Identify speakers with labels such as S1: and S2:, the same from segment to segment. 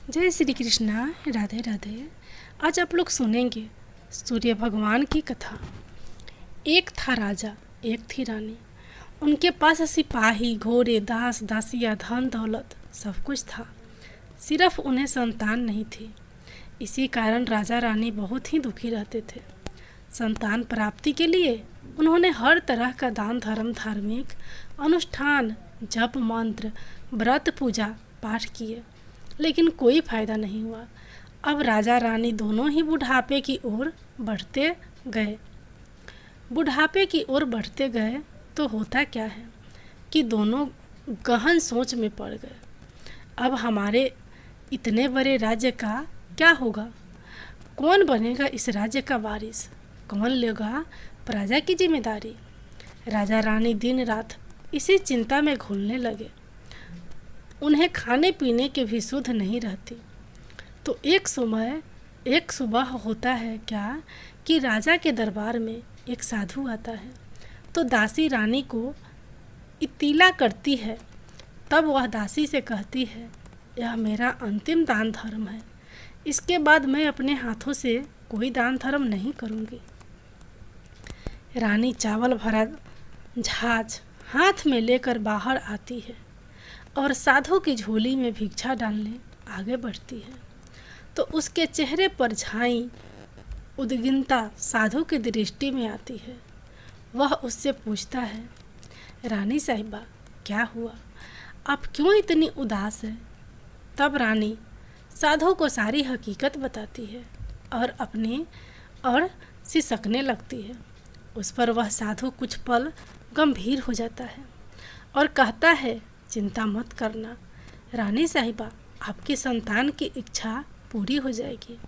S1: जय श्री कृष्णा। राधे राधे। आज आप लोग सुनेंगे सूर्य भगवान की कथा। एक था राजा, एक थी रानी। उनके पास सिपाही, घोड़े, दास दासियाँ, धन दौलत सब कुछ था, सिर्फ उन्हें संतान नहीं थी। इसी कारण राजा रानी बहुत ही दुखी रहते थे। संतान प्राप्ति के लिए उन्होंने हर तरह का दान धर्म, धार्मिक अनुष्ठान, जप मंत्र, व्रत, पूजा पाठ किए, लेकिन कोई फायदा नहीं हुआ। अब राजा रानी दोनों ही बुढ़ापे की ओर बढ़ते गए तो होता क्या है कि दोनों गहन सोच में पड़ गए। अब हमारे इतने बड़े राज्य का क्या होगा? कौन बनेगा इस राज्य का वारिस? कौन लेगा प्रजा की जिम्मेदारी? राजा रानी दिन रात इसी चिंता में घुलने लगे। उन्हें खाने पीने की भी सुध नहीं रहती। तो एक सुबह होता है क्या कि राजा के दरबार में एक साधु आता है। तो दासी रानी को इत्तिला करती है। तब वह दासी से कहती है, यह मेरा अंतिम दान धर्म है, इसके बाद मैं अपने हाथों से कोई दान धर्म नहीं करूँगी। रानी चावल भरा झाज हाथ में लेकर बाहर आती है और साधु की झोली में भिक्षा डालने आगे बढ़ती है। तो उसके चेहरे पर झाई उद्विग्नता साधु की दृष्टि में आती है। वह उससे पूछता है, रानी साहिबा, क्या हुआ? आप क्यों इतनी उदास है? तब रानी साधु को सारी हकीकत बताती है और सिसकने लगती है। उस पर वह साधु कुछ पल गंभीर हो जाता है और कहता है, चिंता मत करना रानी साहिबा, आपकी संतान की इच्छा पूरी हो जाएगी।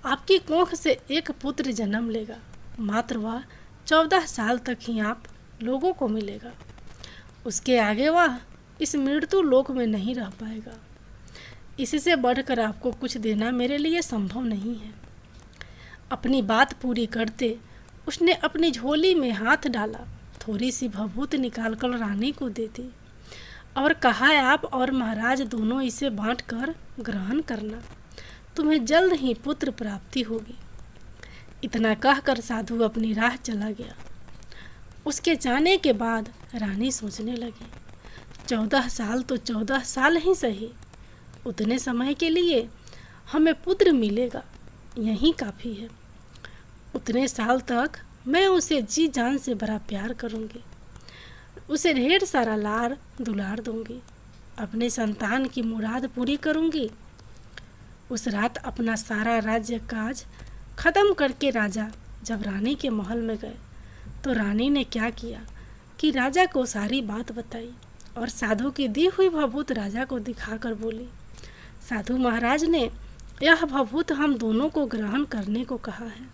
S1: आपकी कोख से एक पुत्र जन्म लेगा। मात्र वह 14 साल तक ही आप लोगों को मिलेगा। उसके आगे वह इस मृत्यु लोक में नहीं रह पाएगा। इससे बढ़कर आपको कुछ देना मेरे लिए संभव नहीं है। अपनी बात पूरी करते उसने अपनी झोली में हाथ डाला, थोड़ी सी भभूत निकालकर रानी को दे दी और कहा, आप और महाराज दोनों इसे बांटकर ग्रहण करना, तुम्हें जल्द ही पुत्र प्राप्ति होगी। इतना कहकर साधु अपनी राह चला गया। उसके जाने के बाद रानी सोचने लगी, 14 साल तो 14 साल ही सही, उतने समय के लिए हमें पुत्र मिलेगा, यही काफ़ी है। उतने साल तक मैं उसे जी जान से बड़ा प्यार करूँगी, उसे ढेर सारा लाड़ दुलार दूंगी, अपने संतान की मुराद पूरी करूंगी। उस रात अपना सारा राज्य काज खत्म करके राजा जब रानी के महल में गए तो रानी ने क्या किया कि राजा को सारी बात बताई और साधु की दी हुई भभूत राजा को दिखाकर बोली, साधु महाराज ने यह भभूत हम दोनों को ग्रहण करने को कहा है।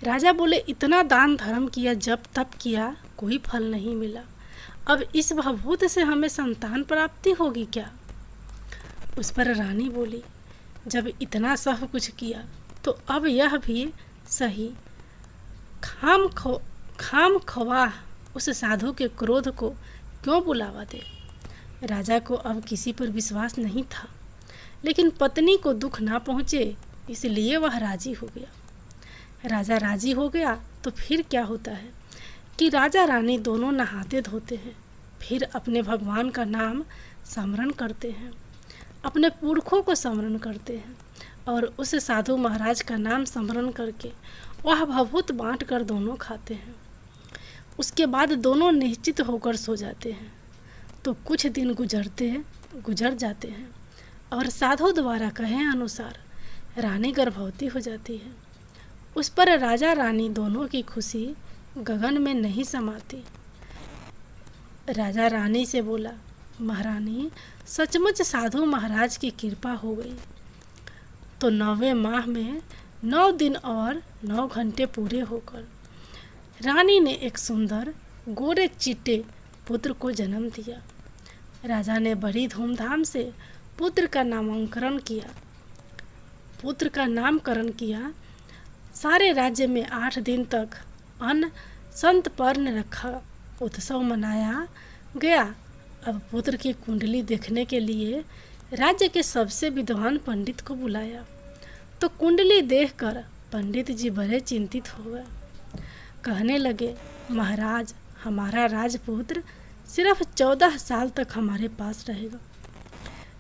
S1: राजा बोले, इतना दान धर्म किया, जब तप किया, कोई फल नहीं मिला। अब इस भभूत से हमें संतान प्राप्ति होगी क्या? उस पर रानी बोली, जब इतना सब कुछ किया तो अब यह भी सही। खाम ख्वाह उस साधु के क्रोध को क्यों बुलावा दे? राजा को अब किसी पर विश्वास नहीं था, लेकिन पत्नी को दुख ना पहुँचे इसलिए वह राजी हो गया। राजा राजी हो गया तो फिर क्या होता है कि राजा रानी दोनों नहाते धोते हैं, फिर अपने भगवान का नाम स्मरण करते हैं, अपने पुरखों को स्मरण करते हैं और उस साधु महाराज का नाम स्मरण करके वह भभूत बांट कर दोनों खाते हैं। उसके बाद दोनों निश्चित होकर सो जाते हैं। तो कुछ दिन गुजर जाते हैं और साधु द्वारा कहे अनुसार रानी गर्भवती हो जाती है। उस पर राजा रानी दोनों की खुशी गगन में नहीं समाती। राजा रानी से बोला, महारानी, सचमुच साधु महाराज की कृपा हो गई। तो 9वें माह में 9 दिन और 9 घंटे पूरे होकर रानी ने एक सुंदर गोरे चिट्टे पुत्र को जन्म दिया। राजा ने बड़ी धूमधाम से पुत्र का नामकरण किया। सारे राज्य में 8 दिन तक अन्न संतपर्ण रखा उत्सव मनाया गया। अब पुत्र की कुंडली देखने के लिए राज्य के सबसे विद्वान पंडित को बुलाया तो कुंडली देखकर पंडित जी बड़े चिंतित हो गए। कहने लगे, महाराज, हमारा राजपुत्र सिर्फ 14 साल तक हमारे पास रहेगा।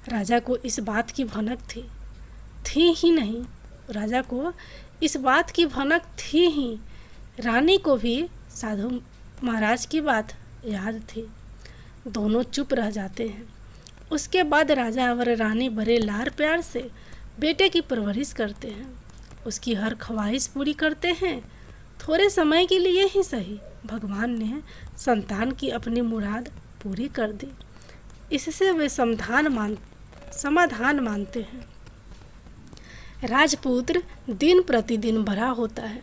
S1: राजा को इस बात की भनक थी ही नहीं, राजा को इस बात की भनक थी ही, रानी को भी साधु महाराज की बात याद थी। दोनों चुप रह जाते हैं। उसके बाद राजा और रानी बड़े लाड़ प्यार से बेटे की परवरिश करते हैं, उसकी हर ख्वाहिश पूरी करते हैं। थोड़े समय के लिए ही सही, भगवान ने संतान की अपनी मुराद पूरी कर दी। इससे वे समाधान मानते हैं। राजपुत्र दिन प्रतिदिन बड़ा होता है।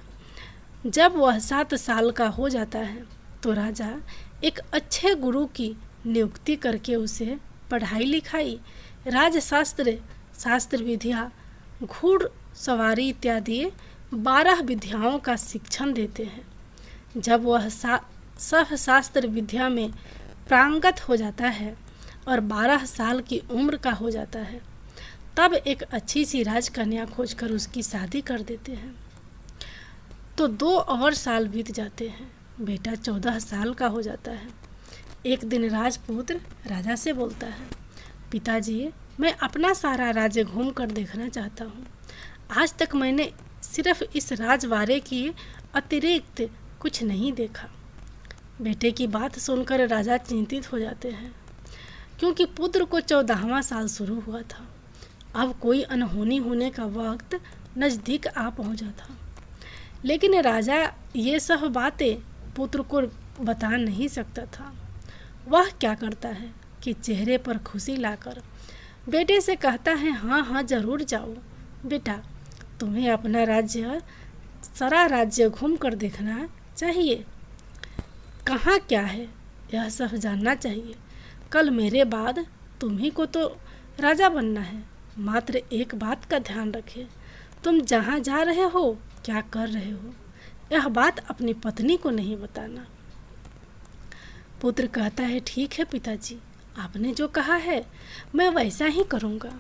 S1: जब वह 7 साल का हो जाता है तो राजा एक अच्छे गुरु की नियुक्ति करके उसे पढ़ाई लिखाई, शास्त्र विद्या, घुड़सवारी इत्यादि 12 विद्याओं का शिक्षण देते हैं। जब वह सब शास्त्र विद्या में पारंगत हो जाता है और 12 साल की उम्र का हो जाता है, तब एक अच्छी सी राजकन्या खोजकर उसकी शादी कर देते हैं। तो 2 और साल बीत जाते हैं। बेटा 14 साल का हो जाता है। एक दिन राजपुत्र राजा से बोलता है, पिताजी, मैं अपना सारा राज्य घूम कर देखना चाहता हूँ। आज तक मैंने सिर्फ इस राजवाड़े की अतिरिक्त कुछ नहीं देखा। बेटे की बात सुनकर राजा चिंतित हो जाते हैं, क्योंकि पुत्र को 14वां साल शुरू हुआ था। अब कोई अनहोनी होने का वक्त नज़दीक आ पहुंचा था। लेकिन राजा ये सब बातें पुत्र को बता नहीं सकता था। वह क्या करता है कि चेहरे पर खुशी लाकर बेटे से कहता है, हाँ ज़रूर जाओ बेटा, तुम्हें अपना सारा राज्य घूम कर देखना चाहिए। कहाँ क्या है यह सब जानना चाहिए। कल मेरे बाद तुम्ही को तो राजा बनना है। मात्र एक बात का ध्यान रखें, तुम जहाँ जा रहे हो, क्या कर रहे हो, यह बात अपनी पत्नी को नहीं बताना। पुत्र कहता है, ठीक है पिताजी, आपने जो कहा है मैं वैसा ही करूँगा।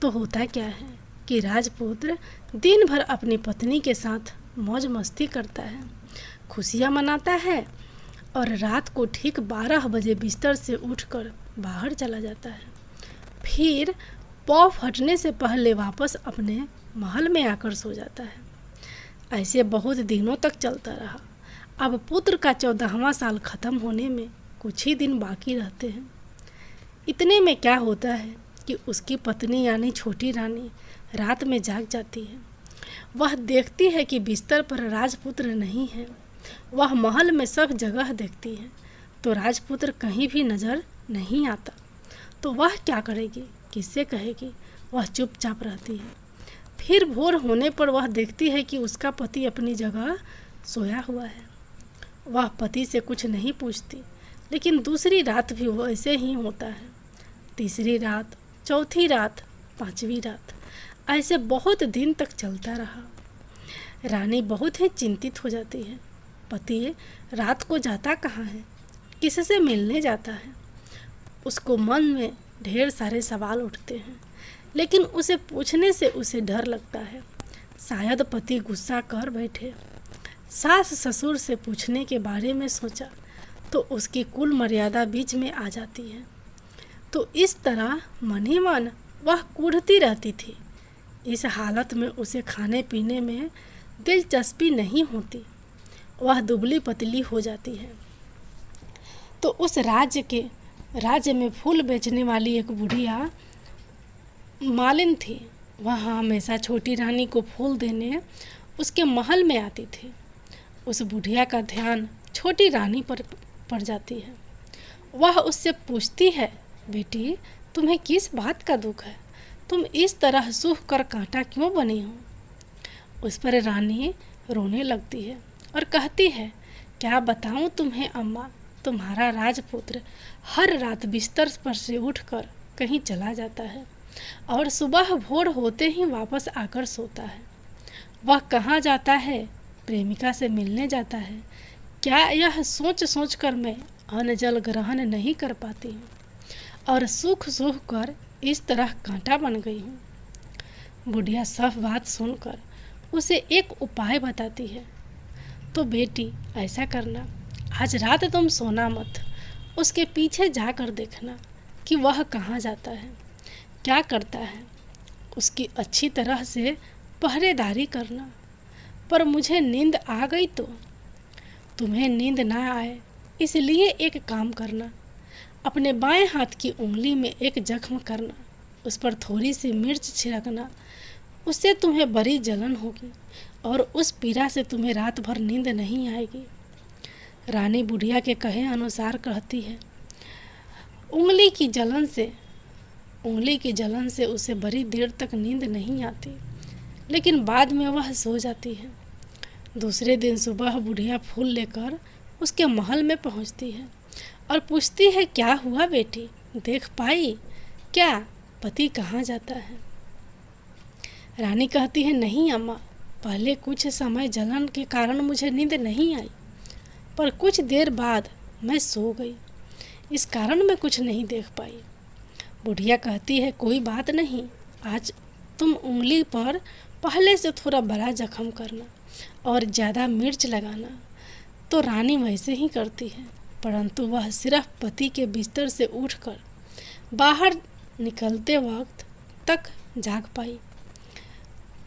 S1: तो होता क्या है कि राजपुत्र दिन भर अपनी पत्नी के साथ मौज मस्ती करता है, खुशियाँ मनाता है और रात को ठीक 12 बजे बिस्तर से उठकर बाहर चला जाता है। फिर पौ फटने से पहले वापस अपने महल में आकर सो जाता है। ऐसे बहुत दिनों तक चलता रहा। अब पुत्र का 14वां साल खत्म होने में कुछ ही दिन बाकी रहते हैं। इतने में क्या होता है कि उसकी पत्नी यानी छोटी रानी रात में जाग जाती है। वह देखती है कि बिस्तर पर राजपुत्र नहीं है। वह महल में सब जगह देखती है तो राजपुत्र कहीं भी नज़र नहीं आता। तो वह क्या करेगी, किससे कहेगी। वह चुपचाप रहती है। फिर भोर होने पर वह देखती है कि उसका पति अपनी जगह सोया हुआ है। वह पति से कुछ नहीं पूछती, लेकिन दूसरी रात भी वैसे ही होता है। तीसरी रात, चौथी रात, 5वीं रात, ऐसे बहुत दिन तक चलता रहा। रानी बहुत ही चिंतित हो जाती है। पति रात को जाता कहाँ है, किससे मिलने जाता है। उसको मन में ढेर सारे सवाल उठते हैं, लेकिन उसे पूछने से उसे डर लगता है। शायद पति गुस्सा कर बैठे। सास ससुर से पूछने के बारे में सोचा तो उसकी कुल मर्यादा बीच में आ जाती है। तो इस तरह मन ही मन वह कूढ़ती रहती थी। इस हालत में उसे खाने पीने में दिलचस्पी नहीं होती। वह दुबली पतली हो जाती है। तो उस राज्य में फूल बेचने वाली एक बुढ़िया मालिन थी। वह हमेशा छोटी रानी को फूल देने उसके महल में आती थी। उस बुढ़िया का ध्यान छोटी रानी पर पड़ जाती है। वह उससे पूछती है, बेटी, तुम्हें किस बात का दुख है, तुम इस तरह सूख कर कांटा क्यों बनी हो। उस पर रानी रोने लगती है और कहती है, क्या बताऊं तुम्हें अम्मा, तुम्हारा राजपुत्र हर रात बिस्तर पर से उठकर कहीं चला जाता है और सुबह भोर होते ही वापस आकर सोता है। वह कहाँ जाता है, प्रेमिका से मिलने जाता है क्या, यह सोच कर मैं अन्न जल ग्रहण नहीं कर पाती हूँ और सूख कर इस तरह कांटा बन गई हूँ। बुढ़िया सब बात सुनकर उसे एक उपाय बताती है। तो बेटी ऐसा करना, आज रात तुम सोना मत, उसके पीछे जाकर देखना कि वह कहाँ जाता है, क्या करता है। उसकी अच्छी तरह से पहरेदारी करना। पर मुझे नींद आ गई तो? तुम्हें नींद ना आए इसलिए एक काम करना, अपने बाएं हाथ की उंगली में एक जख्म करना, उस पर थोड़ी सी मिर्च छिड़कना। उससे तुम्हें बड़ी जलन होगी और उस पीड़ा से तुम्हें रात भर नींद नहीं आएगी। रानी बुढ़िया के कहे अनुसार कहती है। उंगली की जलन से उसे बड़ी देर तक नींद नहीं आती, लेकिन बाद में वह सो जाती है। दूसरे दिन सुबह बुढ़िया फूल लेकर उसके महल में पहुंचती है और पूछती है, क्या हुआ बेटी, देख पाई क्या पति कहाँ जाता है? रानी कहती है, नहीं अम्मा, पहले कुछ समय जलन के कारण मुझे नींद नहीं आई, पर कुछ देर बाद मैं सो गई, इस कारण मैं कुछ नहीं देख पाई। बुढ़िया कहती है, कोई बात नहीं, आज तुम उंगली पर पहले से थोड़ा बड़ा जख्म करना और ज़्यादा मिर्च लगाना। तो रानी वैसे ही करती है, परंतु वह सिर्फ पति के बिस्तर से उठकर बाहर निकलते वक्त तक जाग पाई।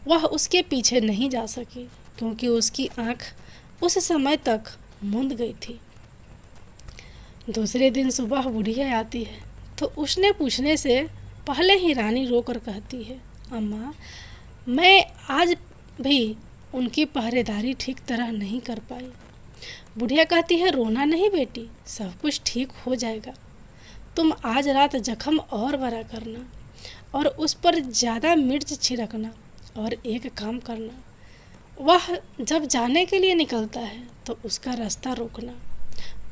S1: वह उसके पीछे नहीं जा सकी क्योंकि उसकी आंख उस समय तक मूंद गई थी। दूसरे दिन सुबह बुढ़िया आती है तो उसने पूछने से पहले ही रानी रोकर कहती है, अम्मा, मैं आज भी उनकी पहरेदारी ठीक तरह नहीं कर पाई। बुढ़िया कहती है, रोना नहीं बेटी, सब कुछ ठीक हो जाएगा। तुम आज रात जख्म और बड़ा करना और उस पर ज़्यादा मिर्च छिड़कना और एक काम करना, वह जब जाने के लिए निकलता है तो उसका रास्ता रोकना।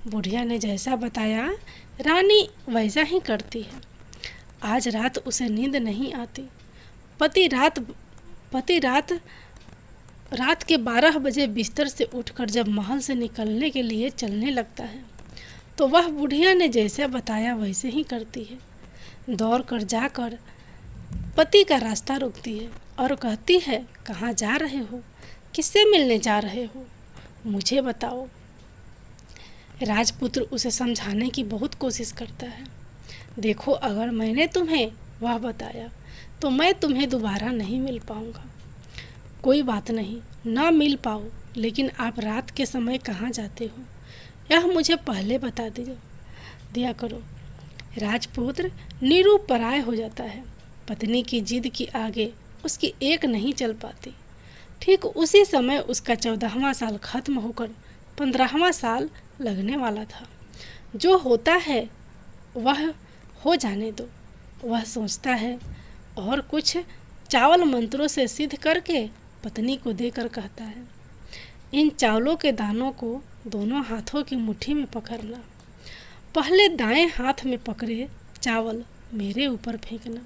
S1: बुढ़िया ने जैसा बताया रानी वैसा ही करती है। आज रात उसे नींद नहीं आती। पति रात के 12 बजे बिस्तर से उठकर जब महल से निकलने के लिए चलने लगता है तो वह बुढ़िया ने जैसे बताया वैसे ही करती है। दौड़ कर जाकर पति का रास्ता रोकती है और कहती है, कहाँ जा रहे हो, किससे मिलने जा रहे हो, मुझे बताओ। राजपुत्र उसे समझाने की बहुत कोशिश करता है। देखो, अगर मैंने तुम्हें वह बताया तो मैं तुम्हें दोबारा नहीं मिल पाऊंगा। कोई बात नहीं, ना मिल पाओ, लेकिन आप रात के समय कहाँ जाते हो यह मुझे पहले बता दिया करो। राजपुत्र निरुपराय हो जाता है। पत्नी की जिद की आगे उसकी एक नहीं चल पाती। ठीक उसी समय उसका 14वां साल खत्म होकर 15वां साल लगने वाला था। जो होता है वह हो जाने दो, वह सोचता है और कुछ चावल मंत्रों से सिद्ध करके पत्नी को देकर कहता है, इन चावलों के दानों को दोनों हाथों की मुट्ठी में पकड़ना। पहले दाएं हाथ में पकड़े चावल मेरे ऊपर फेंकना।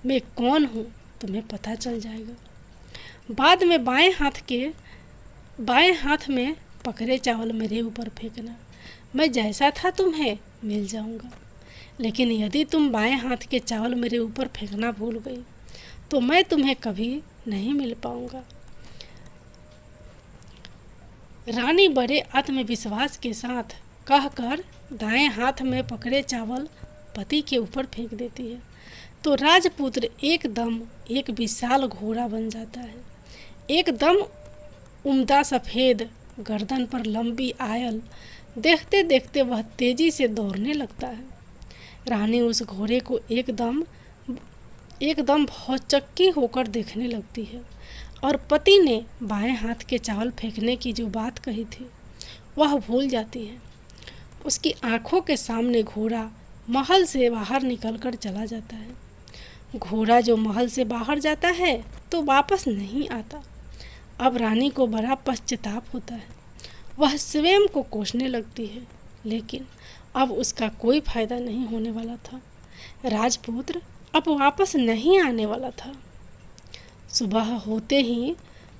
S1: मैं कौन हूँ तुम्हें पता चल जाएगा। बाद में बाएं हाथ में पकड़े चावल मेरे ऊपर फेंकना। मैं जैसा था तुम्हें मिल जाऊंगा। लेकिन यदि तुम बाएं हाथ के चावल मेरे ऊपर फेंकना भूल गई तो मैं तुम्हें कभी नहीं मिल पाऊंगा। रानी बड़े आत्मविश्वास के साथ कहकर दाएं हाथ में पकड़े चावल पति के ऊपर फेंक देती है तो राजपुत्र एकदम एक विशाल घोड़ा बन जाता है। एकदम उम्दा सफ़ेद गर्दन पर लंबी आयल, देखते देखते वह तेजी से दौड़ने लगता है। रानी उस घोड़े को एकदम भौचक्की होकर देखने लगती है और पति ने बाएं हाथ के चावल फेंकने की जो बात कही थी वह भूल जाती है। उसकी आंखों के सामने घोड़ा महल से बाहर निकलकर चला जाता है। घोड़ा जो महल से बाहर जाता है तो वापस नहीं आता। अब रानी को बड़ा पश्चाताप होता है। वह स्वयं को कोसने लगती है, लेकिन अब उसका कोई फायदा नहीं होने वाला था। राजपुत्र अब वापस नहीं आने वाला था। सुबह होते ही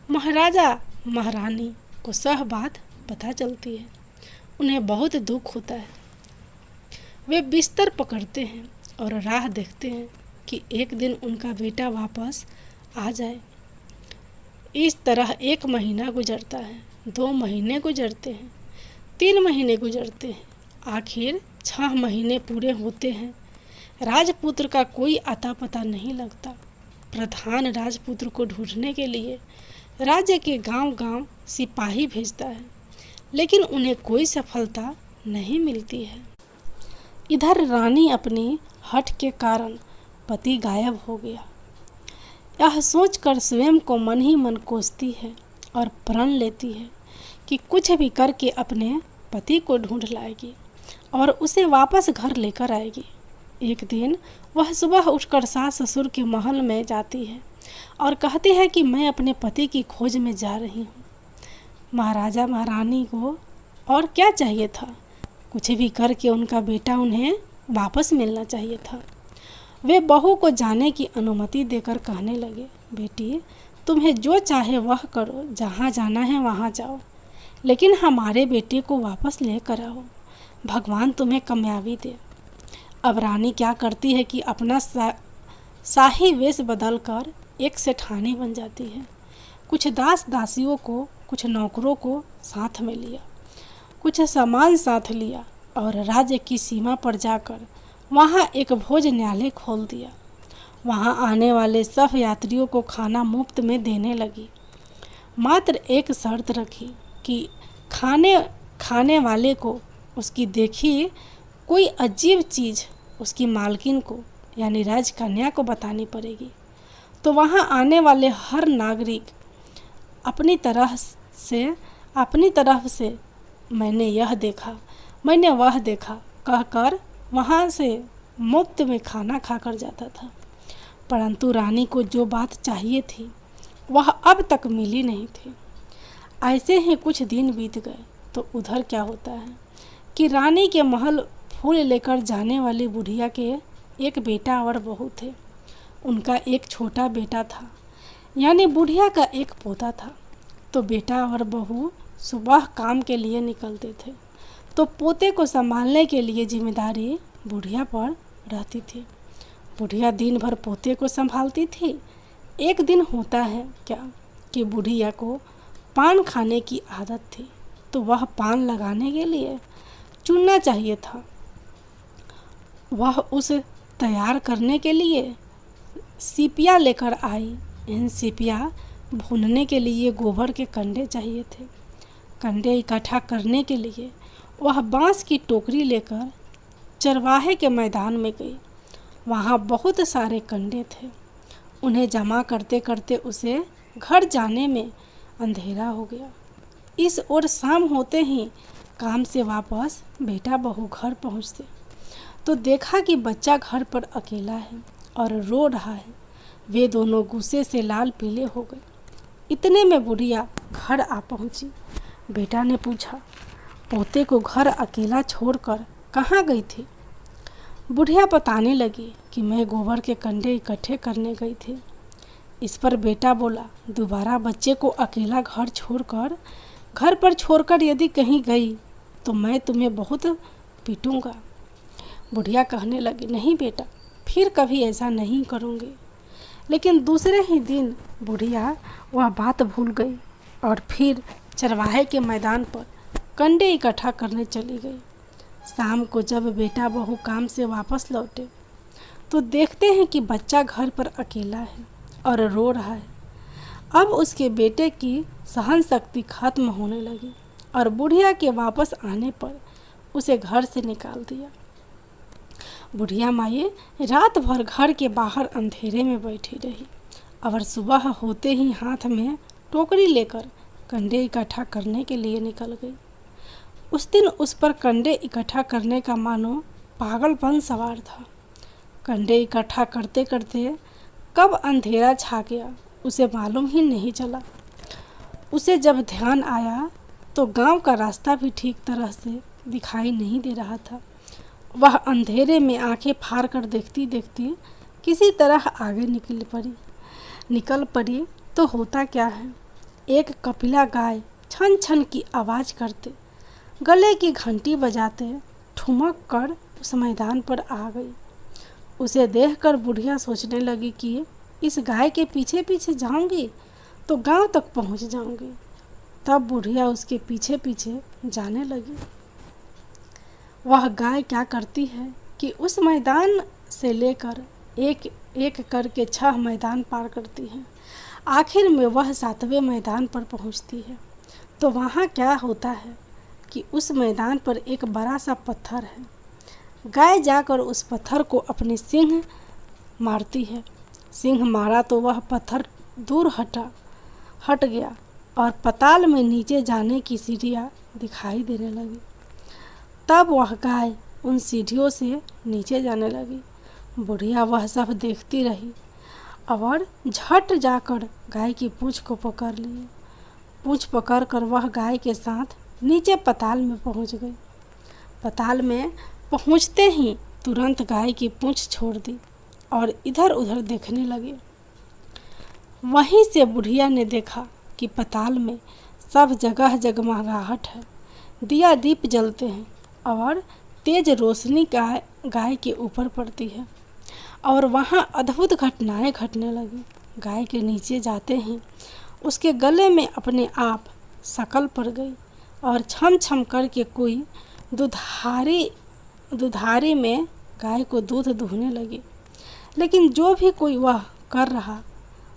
S1: महाराजा महारानी को सब बात पता चलती है। उन्हें बहुत दुख होता है। वे बिस्तर पकड़ते हैं और राह देखते हैं कि एक दिन उनका बेटा वापस आ जाए। इस तरह 1 महीना गुजरता है, 2 महीने गुजरते हैं, 3 महीने गुजरते हैं, आखिर 6 महीने पूरे होते हैं। राजपुत्र का कोई अता पता नहीं लगता। प्रधान राजपुत्र को ढूंढने के लिए राज्य के गांव-गांव सिपाही भेजता है, लेकिन उन्हें कोई सफलता नहीं मिलती है। इधर रानी अपनी हठ के कारण पति गायब हो गया, यह सोचकर स्वयं को मन ही मन कोसती है और प्रण लेती है कि कुछ भी करके अपने पति को ढूंढ लाएगी और उसे वापस घर लेकर आएगी। एक दिन वह सुबह उठकर सास ससुर के महल में जाती है और कहती है कि मैं अपने पति की खोज में जा रही हूँ। महाराजा महारानी को और क्या चाहिए था, कुछ भी करके उनका बेटा उन्हें वापस मिलना चाहिए था। वे बहू को जाने की अनुमति देकर कहने लगे, बेटी तुम्हें जो चाहे वह करो, जहाँ जाना है वहाँ जाओ, लेकिन हमारे बेटे को वापस लेकर आओ, भगवान तुम्हें कामयाबी दे। अब रानी क्या करती है कि अपना शाही वेश बदलकर एक सेठानी बन जाती है। कुछ दास दासियों को, कुछ नौकरों को साथ में लिया, कुछ सामान साथ लिया और राज्य की सीमा पर जाकर वहाँ एक भोजनालय खोल दिया। वहाँ आने वाले सब यात्रियों को खाना मुफ्त में देने लगी। मात्र एक शर्त रखी कि खाने वाले को उसकी देखी कोई अजीब चीज़ उसकी मालकिन को यानी राजकन्या को बतानी पड़ेगी। तो वहाँ आने वाले हर नागरिक अपनी तरफ से मैंने यह देखा, मैंने वह देखा कहकर वहाँ से मुफ्त में खाना खाकर जाता था। परंतु रानी को जो बात चाहिए थी वह अब तक मिली नहीं थी। ऐसे ही कुछ दिन बीत गए तो उधर क्या होता है कि रानी के महल फूल लेकर जाने वाली बुढ़िया के एक बेटा और बहू थे। उनका एक छोटा बेटा था, यानी बुढ़िया का एक पोता था। तो बेटा और बहू सुबह काम के लिए निकलते थे, तो पोते को संभालने के लिए जिम्मेदारी बुढ़िया पर रहती थी। बुढ़िया दिन भर पोते को संभालती थी। एक दिन होता है क्या कि बुढ़िया को पान खाने की आदत थी, तो वह पान लगाने के लिए चुनना चाहिए था। वह उस तैयार करने के लिए सीपिया लेकर आई। इन सीपिया भूनने के लिए गोबर के कंडे चाहिए थे। कंडे इकट्ठा करने के लिए वह बांस की टोकरी लेकर चरवाहे के मैदान में गई। वहाँ बहुत सारे कंडे थे। उन्हें जमा करते करते उसे घर जाने में अंधेरा हो गया। इस ओर शाम होते ही काम से वापस बेटा बहू घर पहुँचते तो देखा कि बच्चा घर पर अकेला है और रो रहा है। वे दोनों गुस्से से लाल पीले हो गए। इतने में बुढ़िया घर आ पहुंची। बेटा ने पूछा, पोते को घर अकेला छोड़कर कहाँ गई थी? बुढ़िया बताने लगी कि मैं गोबर के कंडे इकट्ठे करने गई थी। इस पर बेटा बोला, दोबारा बच्चे को अकेला घर पर छोड़कर यदि कहीं गई तो मैं तुम्हें बहुत पीटूंगा। बुढ़िया कहने लगी, नहीं बेटा, फिर कभी ऐसा नहीं करूँगी। लेकिन दूसरे ही दिन बुढ़िया वह बात भूल गई और फिर चरवाहे के मैदान पर कंडे इकट्ठा करने चली गई। शाम को जब बेटा बहू काम से वापस लौटे तो देखते हैं कि बच्चा घर पर अकेला है और रो रहा है। अब उसके बेटे की सहन शक्ति खत्म होने लगी और बुढ़िया के वापस आने पर उसे घर से निकाल दिया। बुढ़िया माई रात भर घर के बाहर अंधेरे में बैठी रही और सुबह होते ही हाथ में टोकरी लेकर कंडे इकट्ठा करने के लिए निकल गई। उस दिन उस पर कंडे इकट्ठा करने का मानो पागलपन सवार था। कंडे इकट्ठा करते करते कब अंधेरा छा गया उसे मालूम ही नहीं चला। उसे जब ध्यान आया तो गांव का रास्ता भी ठीक तरह से दिखाई नहीं दे रहा था। वह अंधेरे में आंखें फाड़ कर देखती देखती किसी तरह आगे निकल पड़ी तो होता क्या है, एक कपिला गाय छन छन की आवाज़ करते गले की घंटी बजाते ठुमक कर उस मैदान पर आ गई। उसे देखकर बुढ़िया सोचने लगी कि इस गाय के पीछे पीछे जाऊंगी तो गांव तक पहुंच जाऊंगी। तब बुढ़िया उसके पीछे पीछे जाने लगी। वह गाय क्या करती है कि उस मैदान से लेकर एक एक करके 6 मैदान पार करती है। आखिर में वह 7वें मैदान पर पहुंचती है। तो वहाँ क्या होता है कि उस मैदान पर एक बड़ा सा पत्थर है। गाय जाकर उस पत्थर को अपने सींग मारती है। सींग मारा तो वह पत्थर दूर हट गया और पाताल में नीचे जाने की सीढ़ियाँ दिखाई देने लगी। तब वह गाय उन सीढ़ियों से नीचे जाने लगी। बुढ़िया वह सब देखती रही और झट जाकर गाय की पूँछ को पकड़ लिए। पूँछ पकड़कर वह गाय के साथ नीचे पाताल में पहुंच गई। पाताल में पहुंचते ही तुरंत गाय की पूँछ छोड़ दी और इधर उधर देखने लगे। वहीं से बुढ़िया ने देखा कि पाताल में सब जगह जगमगाहट है, दिया दीप जलते हैं और तेज रोशनी गाय के ऊपर पड़ती है और वहाँ अद्भुत घटनाएं घटने लगी। गाय के नीचे जाते ही उसके गले में अपने आप शकल पड़ गई और छम छम करके कोई दुधारी में गाय को दूध दूहने लगी। लेकिन जो भी कोई वह कर रहा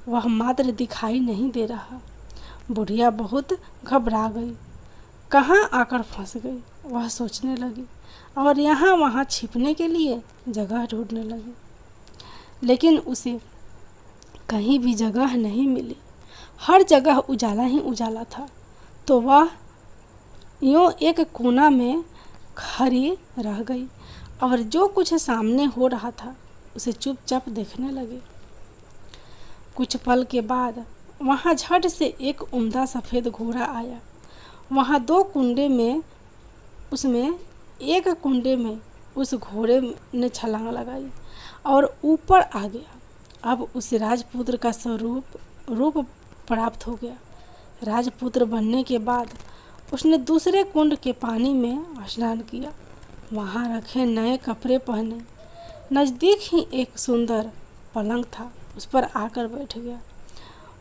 S1: वह मात्र दिखाई नहीं दे रहा। बुढ़िया बहुत घबरा गई, कहाँ आकर फंस गई वह सोचने लगी और यहाँ वहाँ छिपने के लिए जगह ढूंढने लगी। लेकिन उसे कहीं भी जगह नहीं मिली, हर जगह उजाला ही उजाला था। तो वह यूँ एक कोना में खड़ी रह गई और जो कुछ सामने हो रहा था उसे चुपचाप देखने लगी। कुछ पल के बाद वहाँ झट से एक उम्दा सफ़ेद घोड़ा आया। वहाँ 2 कुंडे में उसमें एक कुंडे में उस घोड़े ने छलांग लगाई और ऊपर आ गया। अब उस राजपुत्र का रूप प्राप्त हो गया। राजपुत्र बनने के बाद उसने दूसरे कुंड के पानी में स्नान किया। वहाँ रखे नए कपड़े पहने। नज़दीक ही एक सुंदर पलंग था, उस पर आकर बैठ गया।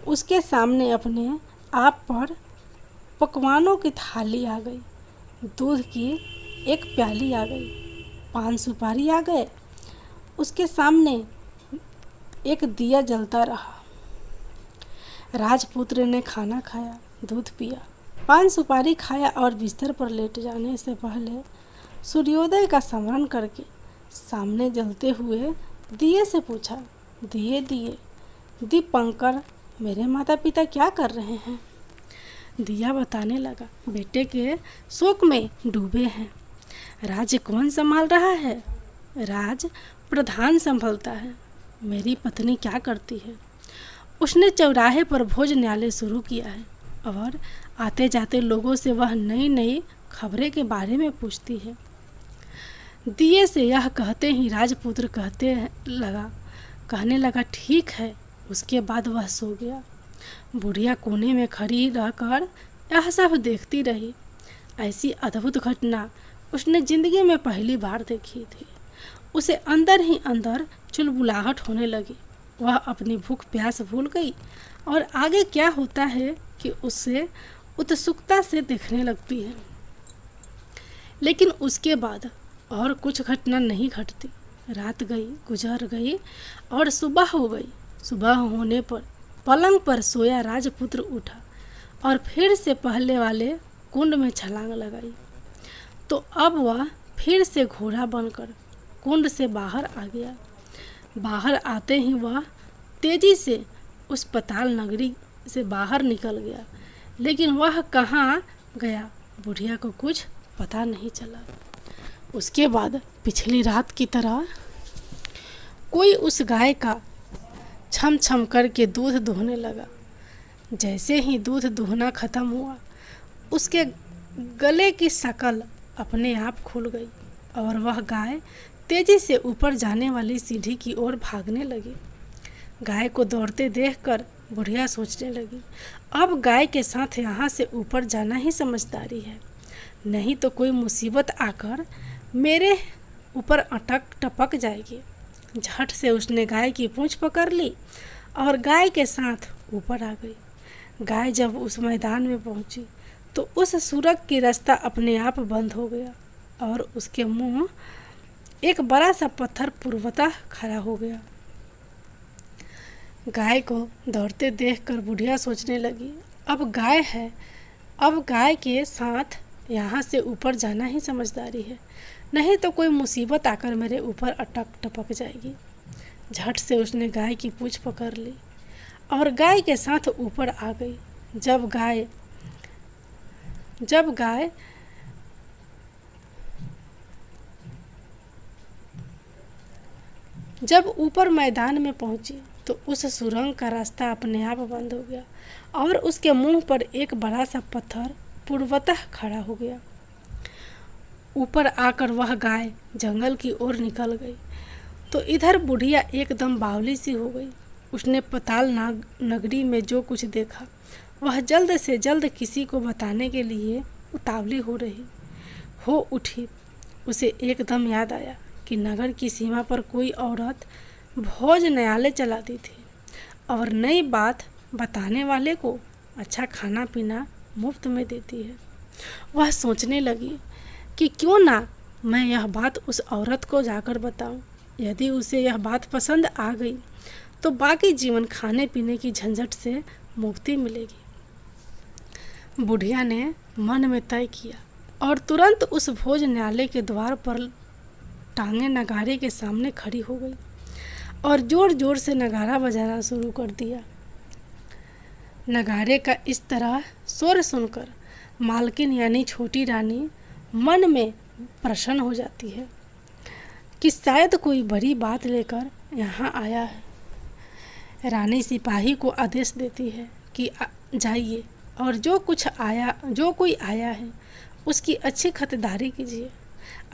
S1: उसके सामने अपने आप पर पकवानों की थाली आ गई, दूध की एक प्याली आ गई, 5 सुपारी आ गए। उसके सामने एक दिया जलता रहा। राजपुत्र ने खाना खाया, दूध पिया, 5 सुपारी खाया और बिस्तर पर लेट जाने से पहले सूर्योदय का स्मरण करके सामने जलते हुए दिए से पूछा, दिए दीपंकर, मेरे माता पिता क्या कर रहे हैं? दिया बताने लगा, बेटे के शोक में डूबे हैं। राज्य कौन संभाल रहा है? राज प्रधान संभलता है। मेरी पत्नी क्या करती है? उसने चौराहे पर भोजनालय शुरू किया है और आते जाते लोगों से वह नई नई खबरें के बारे में पूछती है। दिए से यह कहते ही राजपुत्र कहने लगा ठीक है। उसके बाद वह सो गया। बुढ़िया कोने में खड़ी रहकर यह सब देखती रही। ऐसी अद्भुत घटना उसने जिंदगी में पहली बार देखी थी। उसे अंदर ही अंदर चुलबुलाहट होने लगी। वह अपनी भूख प्यास भूल गई और आगे क्या होता है कि उससे उत्सुकता से देखने लगती है। लेकिन उसके बाद और कुछ घटना नहीं घटती। रात गई, गुजर गई और सुबह हो गई। सुबह होने पर पलंग पर सोया राजपुत्र उठा और फिर से पहले वाले कुंड में छलांग लगाई। तो अब वह फिर से घोड़ा बनकर कुंड से बाहर आ गया। बाहर आते ही वह तेजी से उस पाताल नगरी से बाहर निकल गया। लेकिन वह कहाँ गया बुढ़िया को कुछ पता नहीं चला। उसके बाद पिछली रात की तरह कोई उस गाय का छम छम करके दूध दूहने लगा। जैसे ही दूध दूहना खत्म हुआ, उसके गले की शकल अपने आप खुल गई और वह गाय तेजी से ऊपर जाने वाली सीढ़ी की ओर भागने लगी। गाय को दौड़ते देखकर बुढ़िया सोचने लगी, अब गाय के साथ यहाँ से ऊपर जाना ही समझदारी है, नहीं तो कोई मुसीबत आकर मेरे ऊपर टपक जाएगी। झट से उसने गाय की पूंछ पकड़ ली और गाय के साथ ऊपर आ गई। गाय जब उस मैदान में पहुंची तो उस सुरंग की रास्ता अपने आप बंद हो गया और उसके मुंह एक बड़ा सा पत्थर पूर्वतः खड़ा हो गया। गाय को दौड़ते देखकर बुढ़िया सोचने लगी, अब गाय के साथ यहाँ से ऊपर जाना ही समझदारी है, नहीं तो कोई मुसीबत आकर मेरे ऊपर अटक टपक जाएगी। झट से उसने गाय की पूंछ पकड़ ली और गाय के साथ ऊपर आ गई। जब ऊपर मैदान में पहुंची तो उस सुरंग का रास्ता अपने आप बंद हो गया और उसके मुंह पर एक बड़ा सा पत्थर पूर्वतः खड़ा हो गया। ऊपर आकर वह गाय जंगल की ओर निकल गई तो इधर बुढ़िया एकदम बावली सी हो गई। उसने पताल नगरी में जो कुछ देखा वह जल्द से जल्द किसी को बताने के लिए उतावली हो उठी। उसे एकदम याद आया कि नगर की सीमा पर कोई औरत भोजनालय चलाती थी और नई बात बताने वाले को अच्छा खाना पीना मुफ्त में देती है। वह सोचने लगी कि क्यों ना मैं यह बात उस औरत को जाकर बताऊं। यदि उसे यह बात पसंद आ गई तो बाकी जीवन खाने पीने की झंझट से मुक्ति मिलेगी। बुढ़िया ने मन में तय किया और तुरंत उस भोजनालय के द्वार पर टांगे नगारे के सामने खड़ी हो गई और जोर जोर से नगारा बजाना शुरू कर दिया। नगारे का इस तरह शोर सुनकर मालकिन यानी छोटी रानी मन में प्रसन्न हो जाती है कि शायद कोई बड़ी बात लेकर यहाँ आया है। रानी सिपाही को आदेश देती है कि जाइए और जो कोई आया है उसकी अच्छी खरीदारी कीजिए।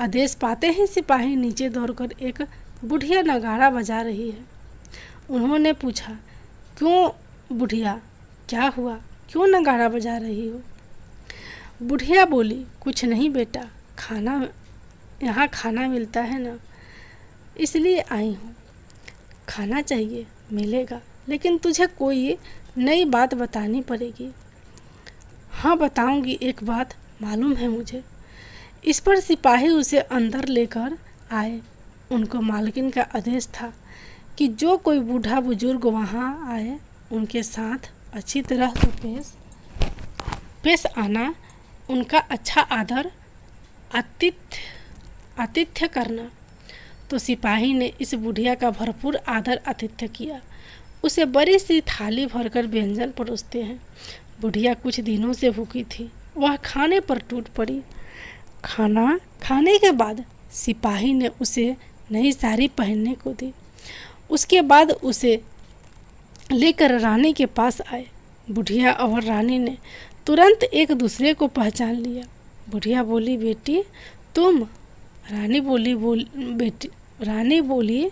S1: आदेश पाते ही सिपाही नीचे दौड़कर एक बुढ़िया नगाड़ा बजा रही है। उन्होंने पूछा, क्यों बुढ़िया, क्या हुआ, क्यों नगाड़ा बजा रही हो? बुढ़िया बोली, कुछ नहीं बेटा, यहाँ खाना मिलता है ना, इसलिए आई हूँ। खाना चाहिए, मिलेगा, लेकिन तुझे कोई नई बात बतानी पड़ेगी। हाँ बताऊंगी, एक बात मालूम है मुझे। इस पर सिपाही उसे अंदर लेकर आए। उनको मालकिन का आदेश था कि जो कोई बूढ़ा बुजुर्ग वहाँ आए उनके साथ अच्छी तरह से पेश आना, उनका अच्छा आदर आतिथ्य करना। तो सिपाही ने इस बुढ़िया का भरपूर आदर आतिथ्य किया। उसे बड़ी सी थाली भरकर व्यंजन परोसते हैं। बुढ़िया कुछ दिनों से भूखी थी, वह खाने पर टूट पड़ी। खाना खाने के बाद सिपाही ने उसे नई साड़ी पहनने को दी। उसके बाद उसे लेकर रानी के पास आए। बुढ़िया और रानी ने तुरंत एक दूसरे को पहचान लिया। बुढ़िया बोली, बेटी तुम? रानी बोली,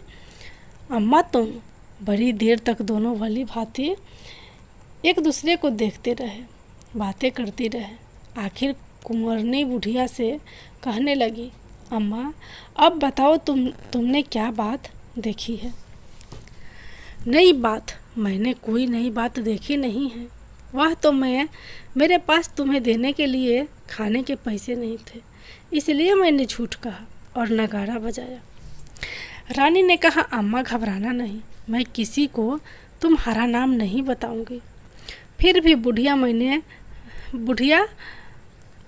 S1: अम्मा तुम? बड़ी देर तक दोनों भली भांति एक दूसरे को देखते रहे, बातें करती रहे। आखिर कुंवरनी बुढ़िया से कहने लगी, अम्मा अब बताओ तुमने क्या बात देखी है? नई बात? मैंने कोई नई बात देखी नहीं है। वह तो मेरे पास तुम्हें देने के लिए खाने के पैसे नहीं थे, इसलिए मैंने झूठ कहा और नगाड़ा बजाया। रानी ने कहा, अम्मा घबराना नहीं, मैं किसी को तुम्हारा नाम नहीं बताऊंगी। फिर भी बुढ़िया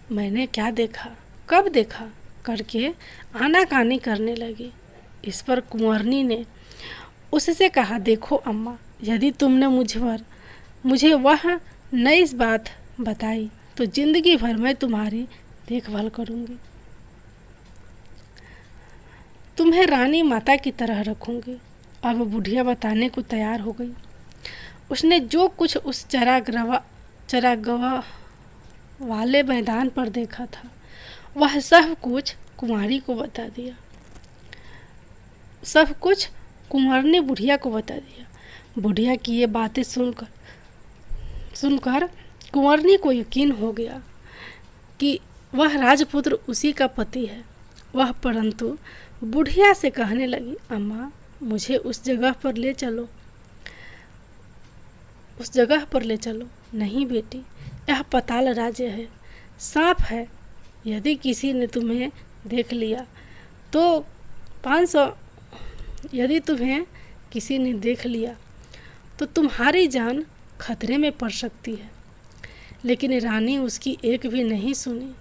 S1: मैंने क्या देखा, कब देखा करके आनाकानी करने लगी। इस पर कुंवरनी ने उससे कहा, देखो अम्मा, यदि तुमने मुझे वह नई बात बताई तो जिंदगी भर मैं तुम्हारी देखभाल करूंगी, तुम्हें रानी माता की तरह रखूंगी। अब बुढ़िया बताने को तैयार हो गई। उसने जो कुछ उस चरागाह वाले मैदान पर देखा था वह सब कुछ कुंवारी को बता दिया। सब कुछ कुंवरनी बुढ़िया को बता दिया। बुढ़िया की ये बातें सुनकर कुंवरनी को यकीन हो गया कि वह राजपुत्र उसी का पति है। वह परंतु बुढ़िया से कहने लगी, अम्मा मुझे उस जगह पर ले चलो, उस जगह पर ले चलो। नहीं बेटी, यह पाताल राज्य है, सांप है। यदि किसी ने तुम्हें देख लिया तो 500 यदि तुम्हें किसी ने देख लिया तो तुम्हारी जान खतरे में पड़ सकती है। लेकिन रानी उसकी एक भी नहीं सुनी,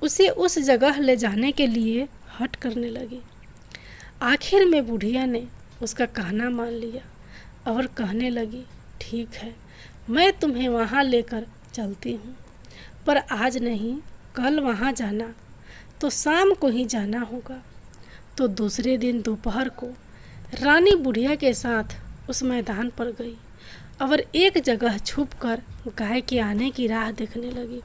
S1: उसे उस जगह ले जाने के लिए हट करने लगी। आखिर में बुढ़िया ने उसका कहना मान लिया और कहने लगी, ठीक है, मैं तुम्हें वहाँ लेकर चलती हूँ, पर आज नहीं, कल वहाँ जाना, तो शाम को ही जाना होगा। तो दूसरे दिन दोपहर को रानी बुढ़िया के साथ उस मैदान पर गई और एक जगह छुपकर गाय के आने की राह देखने लगी।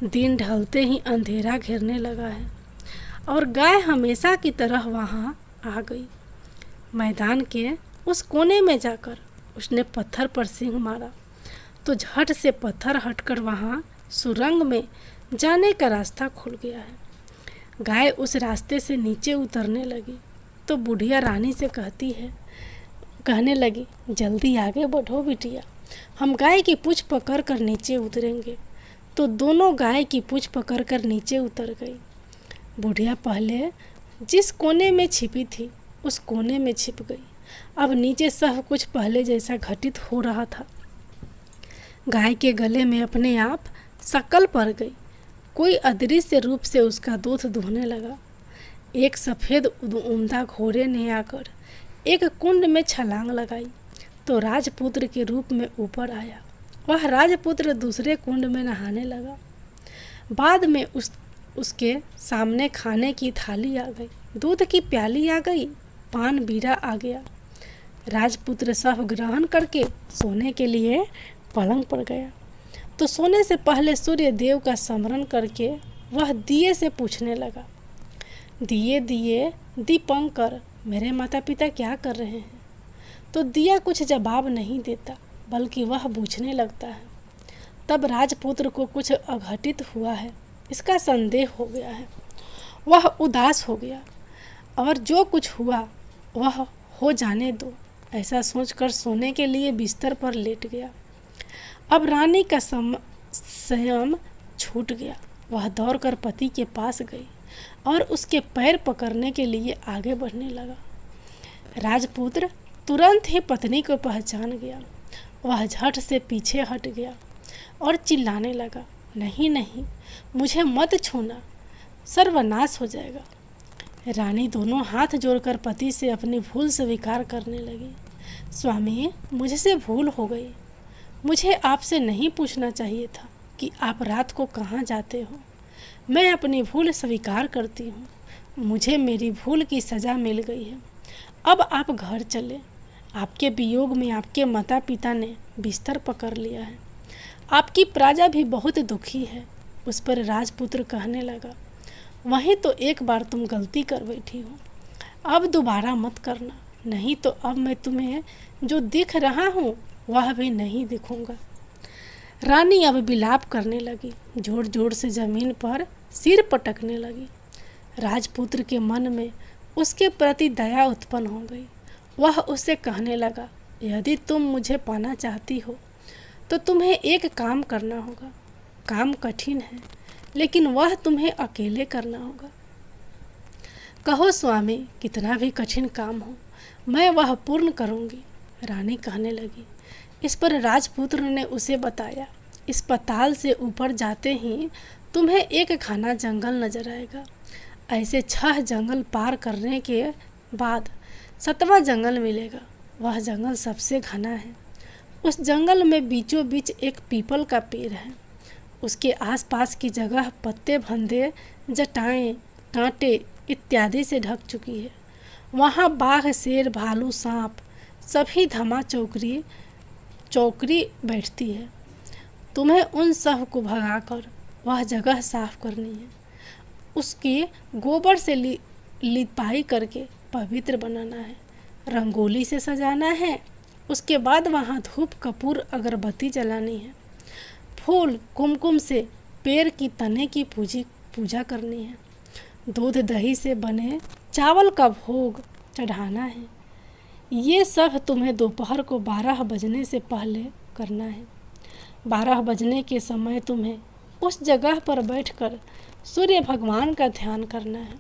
S1: दिन ढलते ही अंधेरा घेरने लगा है और गाय हमेशा की तरह वहाँ आ गई। मैदान के उस कोने में जाकर उसने पत्थर पर सींग मारा तो झट से पत्थर हटकर वहाँ सुरंग में जाने का रास्ता खुल गया है। गाय उस रास्ते से नीचे उतरने लगी तो बुढ़िया रानी से कहने लगी, जल्दी आगे बढ़ो बिटिया, हम गाय की पूँछ पकड़ कर नीचे उतरेंगे। तो दोनों गाय की पूँछ पकड़ कर नीचे उतर गई। बुढ़िया पहले जिस कोने में छिपी थी उस कोने में छिप गई। अब नीचे सब कुछ पहले जैसा घटित हो रहा था। गाय के गले में अपने आप शकल पड़ गई। कोई अदृश्य रूप से उसका दूध दुहने लगा। एक सफ़ेद उम्दा घोड़े ने आकर एक कुंड में छलांग लगाई तो राजपुत्र के रूप में ऊपर आया। वह राजपुत्र दूसरे कुंड में नहाने लगा। बाद में उसके सामने खाने की थाली आ गई, दूध की प्याली आ गई, पान बीरा आ गया। राजपुत्र सब ग्रहण करके सोने के लिए पलंग पर गया तो सोने से पहले सूर्य देव का स्मरण करके वह दिए से पूछने लगा, दिए दिए दीपंकर, मेरे माता पिता क्या कर रहे हैं? तो दिया कुछ जवाब नहीं देता बल्कि वह पूछने लगता है। तब राजपुत्र को कुछ अघटित हुआ है, इसका संदेह हो गया है। वह उदास हो गया और जो कुछ हुआ वह हो जाने दो, ऐसा सोचकर सोने के लिए बिस्तर पर लेट गया। अब रानी का संयम छूट गया। वह दौड़कर पति के पास गई और उसके पैर पकड़ने के लिए आगे बढ़ने लगा। राजपुत्र तुरंत ही पत्नी को पहचान गया। वह झट से पीछे हट गया और चिल्लाने लगा, नहीं नहीं, मुझे मत छूना, सर्वनाश हो जाएगा। रानी दोनों हाथ जोड़कर पति से अपनी भूल स्वीकार करने लगी। स्वामी, मुझसे भूल हो गई। मुझे आपसे नहीं पूछना चाहिए था कि आप रात को कहाँ जाते हो। मैं अपनी भूल स्वीकार करती हूँ। मुझे मेरी भूल की सज़ा मिल गई है। अब आप घर चले। आपके वियोग में आपके माता पिता ने बिस्तर पकड़ लिया है। आपकी प्रजा भी बहुत दुखी है। उस पर राजपुत्र कहने लगा, वहीं तो एक बार तुम गलती कर बैठी हो, अब दोबारा मत करना, नहीं तो अब मैं तुम्हें जो दिख रहा हूँ वह भी नहीं दिखूंगा। रानी अब विलाप करने लगी, जोर जोर से जमीन पर सिर पटकने लगी। राजपुत्र के मन में उसके प्रति दया उत्पन्न हो गई। वह उससे कहने लगा, यदि तुम मुझे पाना चाहती हो तो तुम्हें एक काम करना होगा। काम कठिन है लेकिन वह तुम्हें अकेले करना होगा। कहो स्वामी, कितना भी कठिन काम हो मैं वह पूर्ण करूंगी। रानी कहने लगी। इस पर राजपुत्र ने उसे बताया, इस पाताल से ऊपर जाते ही तुम्हें एक घना जंगल नजर आएगा। ऐसे 6 जंगल पार करने के बाद 7वां जंगल मिलेगा। वह जंगल सबसे घना है। उस जंगल में बीचों बीच एक पीपल का पेड़ है। उसके आसपास की जगह पत्ते फंदे, जटाएं, कांटे इत्यादि से ढक चुकी है। वहाँ बाघ, शेर, भालू, सांप सभी धमा चौकरी बैठती है। तुम्हें उन सब को भगाकर वह जगह साफ करनी है। उसकी गोबर से लिपाई करके पवित्र बनाना है, रंगोली से सजाना है। उसके बाद वहाँ धूप, कपूर, अगरबत्ती जलानी है। फूल, कुमकुम से पेड़ की तने की पूजा करनी है। दूध दही से बने चावल का भोग चढ़ाना है। ये सब तुम्हें दोपहर को 12 बजने से पहले करना है। 12 बजने के समय तुम्हें उस जगह पर बैठकर सूर्य भगवान का ध्यान करना है।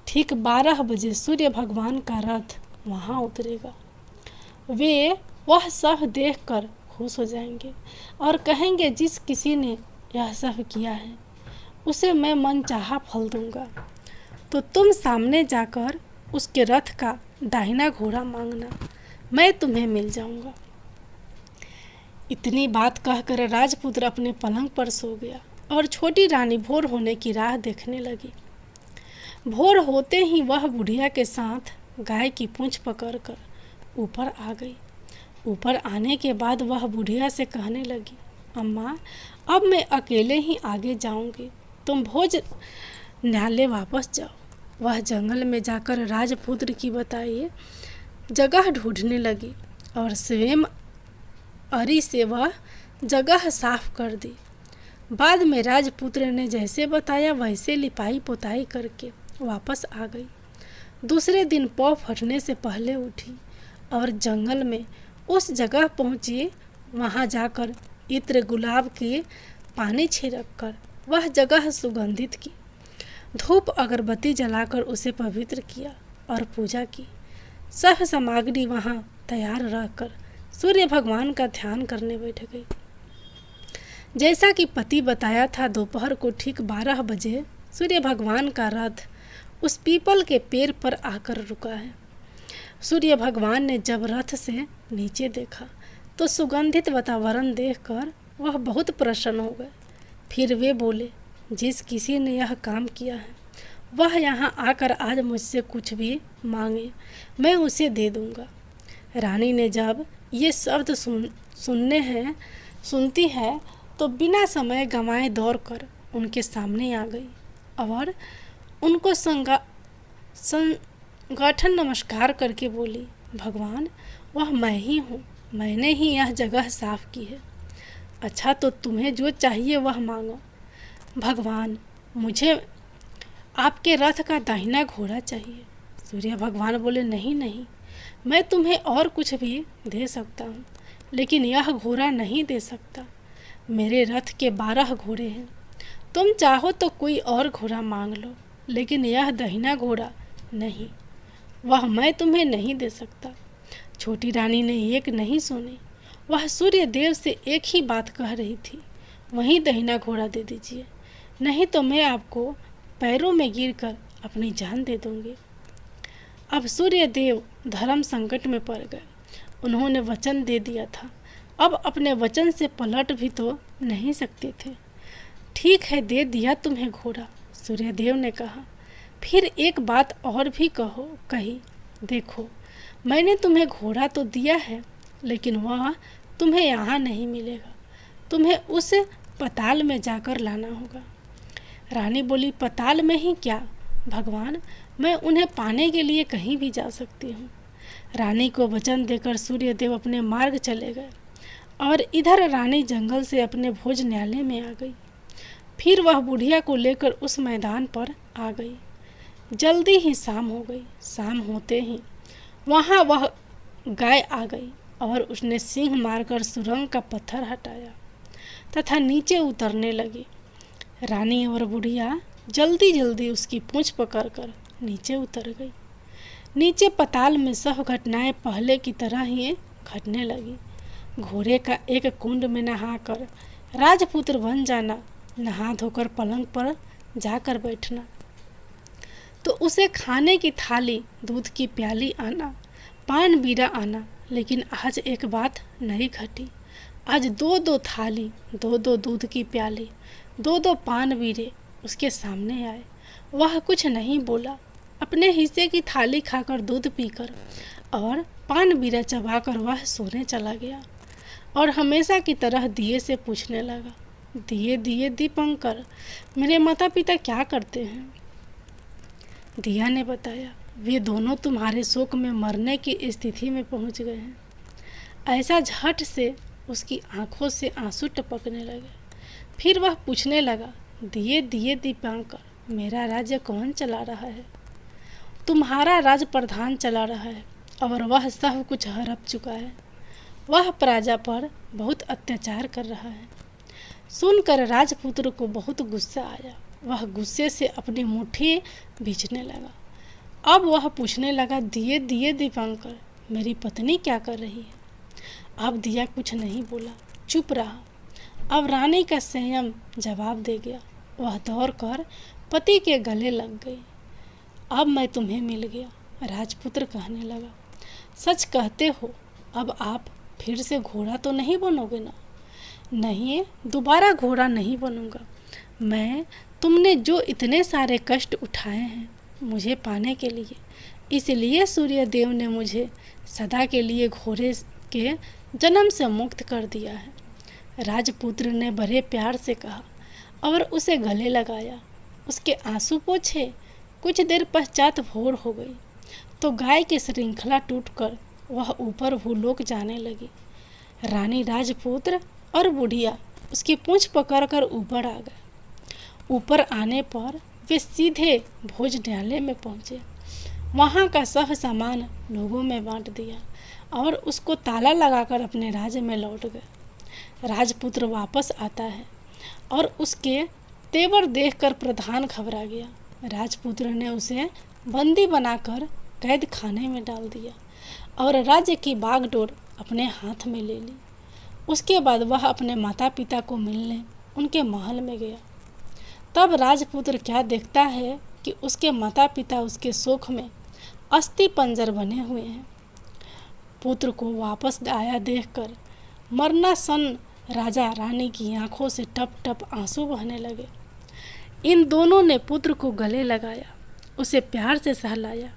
S1: ठीक 12 बजे सूर्य भगवान का रथ वहाँ उतरेगा। वे वह सब देखकर खुश हो जाएंगे और कहेंगे, जिस किसी ने यह सब किया है उसे मैं मनचाहा फल दूंगा। तो तुम सामने जाकर उसके रथ का दाहिना घोड़ा मांगना, मैं तुम्हें मिल जाऊंगा। इतनी बात कहकर राजपुत्र अपने पलंग पर सो गया और छोटी रानी भोर होने की राह देखने लगी। भोर होते ही वह बुढ़िया के साथ गाय की पूंछ पकड़कर ऊपर आ गई। ऊपर आने के बाद वह बुढ़िया से कहने लगी, अम्मा, अब मैं अकेले ही आगे जाऊंगी, तुम भोज न्याले वापस जाओ। वह जंगल में जाकर राजपुत्र की बताई जगह ढूंढने लगी और स्वयं अरी से वह जगह साफ कर दी। बाद में राजपुत्र ने जैसे बताया वैसे लिपाई पोताई करके वापस आ गई। दूसरे दिन पौ फटने से पहले उठी और जंगल में उस जगह पहुंची। वहां जाकर इत्र गुलाब के पानी छिड़क कर वह जगह सुगंधित की। धूप अगरबत्ती जलाकर उसे पवित्र किया और पूजा की। सब सामग्री वहां तैयार रखकर सूर्य भगवान का ध्यान करने बैठ गई। जैसा कि पति बताया था, दोपहर को ठीक 12 बजे सूर्य भगवान का रथ उस पीपल के पेड़ पर आकर रुका है। सूर्य भगवान ने जब रथ से नीचे देखा तो सुगंधित वातावरण देखकर वह बहुत प्रसन्न हो गए। फिर वे बोले, जिस किसी ने यह काम किया है वह यहाँ आकर आज मुझसे कुछ भी मांगे, मैं उसे दे दूँगा। रानी ने जब ये शब्द सुनती है तो बिना समय गंवाए दौड़कर उनके सामने आ गई और उनको संगठन नमस्कार करके बोली, भगवान, वह मैं ही हूँ, मैंने ही यह जगह साफ की है। अच्छा, तो तुम्हें जो चाहिए वह मांगो। भगवान, मुझे आपके रथ का दाहिना घोड़ा चाहिए। सूर्य भगवान बोले, नहीं नहीं, मैं तुम्हें और कुछ भी दे सकता हूँ, लेकिन यह घोड़ा नहीं दे सकता। मेरे रथ के 12 घोड़े हैं, तुम चाहो तो कोई और घोड़ा मांग लो, लेकिन यह दाहिना घोड़ा नहीं, वह मैं तुम्हें नहीं दे सकता। छोटी रानी ने एक नहीं सुनी, वह सूर्य देव से एक ही बात कह रही थी, वहीं दाहिना घोड़ा दे दीजिए, नहीं तो मैं आपको पैरों में गिरकर अपनी जान दे दूंगी। अब सूर्य देव धर्म संकट में पड़ गए। उन्होंने वचन दे दिया था, अब अपने वचन से पलट भी तो नहीं सकते थे। ठीक है, दे दिया तुम्हें घोड़ा, सूर्यदेव ने कहा। फिर एक बात और भी कही, देखो, मैंने तुम्हें घोड़ा तो दिया है, लेकिन वह तुम्हें यहाँ नहीं मिलेगा, तुम्हें उस पताल में जाकर लाना होगा। रानी बोली, पताल में ही क्या भगवान, मैं उन्हें पाने के लिए कहीं भी जा सकती हूँ। रानी को वचन देकर सूर्यदेव अपने मार्ग चले गए और इधर रानी जंगल से अपने भोजनालय में आ गई। फिर वह बुढ़िया को लेकर उस मैदान पर आ गई। जल्दी ही शाम हो गई। शाम होते ही वहाँ वह गाय आ गई और उसने सींग मारकर सुरंग का पत्थर हटाया तथा नीचे उतरने लगी। रानी और बुढ़िया जल्दी जल्दी उसकी पूंछ पकड़कर नीचे उतर गई। नीचे पताल में सब घटनाएं पहले की तरह ही घटने लगी। घोड़े का एक कुंड में नहाकर राजपुत्र बन जाना, नहा धोकर पलंग पर जाकर बैठना, तो उसे खाने की थाली, दूध की प्याली आना, पान बीरा आना। लेकिन आज एक बात नहीं घटी। आज 2-2 थाली, 2-2 दूध की प्याली, 2-2 पान बीरे उसके सामने आए। वह कुछ नहीं बोला, अपने हिस्से की थाली खाकर, दूध पीकर और पान बीरा चबाकर वह सोने चला गया और हमेशा की तरह दिए से पूछने लगा, दिए दिए दीपंकर, मेरे माता पिता क्या करते हैं? दिया ने बताया, वे दोनों तुम्हारे शोक में मरने की स्थिति में पहुंच गए हैं। ऐसा झट से उसकी आंखों से आंसू टपकने लगे। फिर वह पूछने लगा, दिए दिए दीपंकर, मेरा राज्य कौन चला रहा है? तुम्हारा राज प्रधान चला रहा है। और वह सब कुछ हड़प चुका है। वह प्रजा पर बहुत अत्याचार कर रहा है। सुनकर राजपुत्र को बहुत गुस्सा आया। वह गुस्से से अपनी मुट्ठी भींचने लगा। अब वह पूछने लगा, दिए दिए दीपंकर, मेरी पत्नी क्या कर रही है? अब दिया कुछ नहीं बोला, चुप रहा। अब रानी का संयम जवाब दे गया। वह दौड़कर पति के गले लग गई। अब मैं तुम्हें मिल गया, राजपुत्र कहने लगा। सच कहते हो, अब आप फिर से घोड़ा तो नहीं बनोगे ना? नहीं, दोबारा घोड़ा नहीं बनूंगा। मैं तुमने जो इतने सारे कष्ट उठाए हैं मुझे पाने के लिए, इसलिए सूर्य देव ने मुझे सदा के लिए घोड़े के जन्म से मुक्त कर दिया है। राजपुत्र ने बड़े प्यार से कहा और उसे गले लगाया। उसके आंसू पोंछे। कुछ देर पश्चात भोर हो गई तो गाय की श्रृंखला टूटकर वह ऊपर भूलोक जाने लगी। रानी, राजपुत्र और बुढ़िया उसकी पूंछ पकड़कर ऊपर आ गए। ऊपर आने पर वे सीधे भोजनालय में पहुंचे। वहां का सब सामान लोगों में बांट दिया और उसको ताला लगाकर अपने राज्य में लौट गए। राजपुत्र वापस आता है और उसके तेवर देखकर प्रधान घबरा गया। राजपुत्र ने उसे बंदी बनाकर कैद खाने में डाल दिया और राज्य की बागडोर अपने हाथ में ले ली। उसके बाद वह अपने माता पिता को मिलने उनके महल में गया। तब राजपुत्र क्या देखता है कि उसके माता पिता उसके शोक में अस्थि पंजर बने हुए हैं। पुत्र को वापस आया देखकर मरणासन राजा रानी की आंखों से टप टप आंसू बहने लगे। इन दोनों ने पुत्र को गले लगाया, उसे प्यार से सहलाया।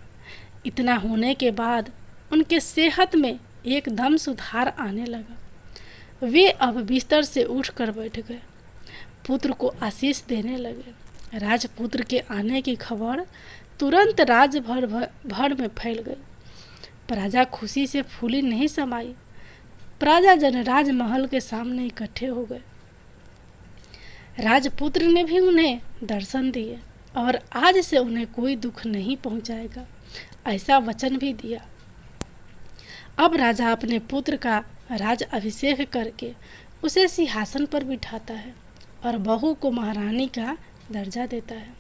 S1: इतना होने के बाद उनके सेहत में एकदम सुधार आने लगा। वे अब बिस्तर से उठकर बैठ गए, पुत्र को आशीष देने लगे। राजपुत्र के आने की खबर तुरंत राज्य भर में फैल गई। प्रजा खुशी से फूली नहीं समाई। प्रजाजन राजमहल के सामने इकट्ठे हो गए। राजपुत्र ने भी उन्हें दर्शन दिए और आज से उन्हें कोई दुख नहीं पहुंचाएगा, ऐसा वचन भी दिया। अब राजा अपने पुत्र का राज अभिषेक करके उसे सिंहासन पर बिठाता है और बहू को महारानी का दर्जा देता है